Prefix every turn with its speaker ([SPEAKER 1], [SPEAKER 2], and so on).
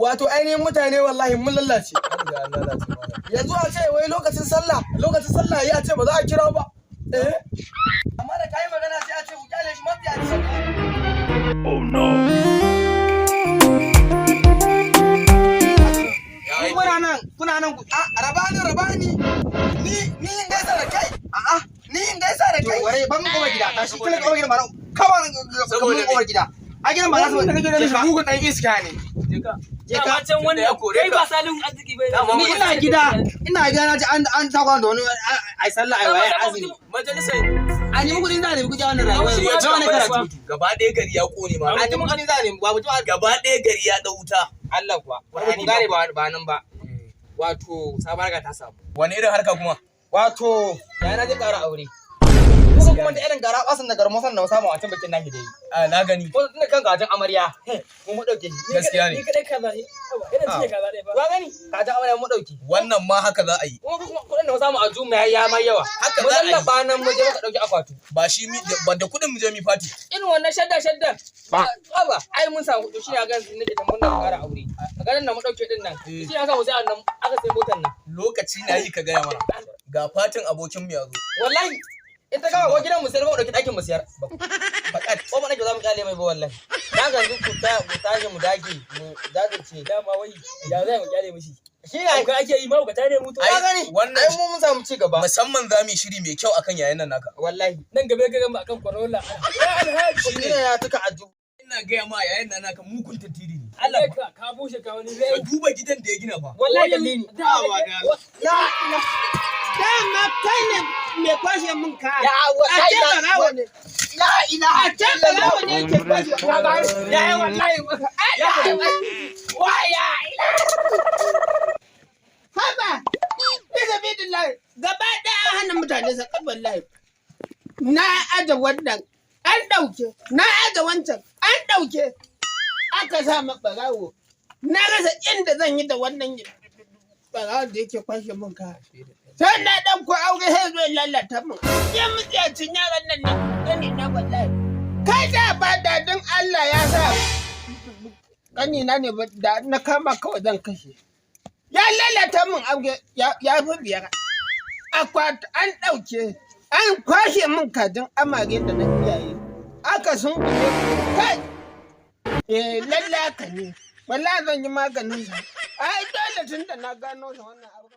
[SPEAKER 1] wato ainihin mutane wallahi mun lallace. Yanzu a ce wai lokacin sallah ya ce ba za a kira ba. Amma da kai magana sai a ce ku kyale shi mafiya ne. Oh no. Kuna nan ku rabani. Ni in gaisa da kai. Ni in gaisa da kai. Ware ban goma gida. Tashi kila goma gida ba. Kawai goma gida. A gidan ba za su da kake ganin shi mugun dan iska ne. Je ka can wannan ya kore ka. Kai ba salin arziki bai. Ni ina gida na ji an takwa da wani ai sallah ai waye azumi. Majalisar an yi muku da ne ku ja wannan rayuwa. Ba wani karatu. Gaba ɗaya gari ya kone ma. An yi muku da ne ba mutum gaba ɗaya gari ya da wuta. Allah kuwa. Wani gare ba nan ba. Wato sabarka ta samu. Wani irin harka kuma? Wato yana je ƙara aure. Kuka kuma da irin gara basan da garmosan da samu a cikin bikin naki dai. Na gani. Ko tunda kan gajin amarya. Mu dauke shi. Gaskiya ne. Ni kadai kaza ne. Ina cinye kaza dai ba. Ba gani? Gajin amarya mu dauke. Wannan ma haka za a yi. Kuma kudin da samu a juma ya mai yawa. Haka za a yi. Ba nan mu je muka dauki akwatu. Ba shi ba da kudin mu je mi fati. Irin wannan shadda. Ba. Ai mun samu kudi shi ya ga nake da mun ƙara aure. A garin nan mu dauke din nan. Shi ya samu sai annan aka sai motar nan. Lokaci na yi ka ga mana. Ga fatin abokin mu ya zo. Wallahi ita kawo ko gidan mu sai mu dauki dakin mu siyar. Fakat ko ba nake za mu kyale mai ba wallahi. Na ga ku tashi mu dage mu jajirce dama wai ya zai mu kyale mishi. Shi ne ka ake yi ma ka tare mu to ka gani wannan ai mun samu ci gaba. Musamman za mu yi shiri mai kyau akan yayin nan naka. Wallahi nan gaba ga mu akan Corolla. Alhaji ne ya tuka aju. Ina ga ma yayin nan naka mukun tantiri ne. Allah ka bushe ka wani zai duba gidan da ya gina fa. Wallahi dalili. Dama kai ne mai kwashe mun kaya. A ce barawo ne. A ce barawo ne ke kwashe kaya. Ya yi wallahi. Waya. Haba. Bisa bidillahi. Gaba ɗaya hannun mutane sa kan wallahi. Na aje wannan. An ɗauke. Na aje wancan. An ɗauke. Aka sa ma barawo. Na rasa inda zan yi da wannan barawo da yake kwashe mun kaya. Sai na ɗauko aure sai zo lalata min. Ya mutsiyacin yaran nan na gani na wallahi. Kai da ba dadin Allah ya sa gani na ne da na kama kawai zan kashe. Ya lalata min aure ya fi biyar. Akwati an ɗauke. An kwashe min kajin amare da na iyaye. Aka sun kuɗe kai. Lallaka ne. Wallahi zan yi maganin sa. Ai dole tun da na gano sa wannan aure.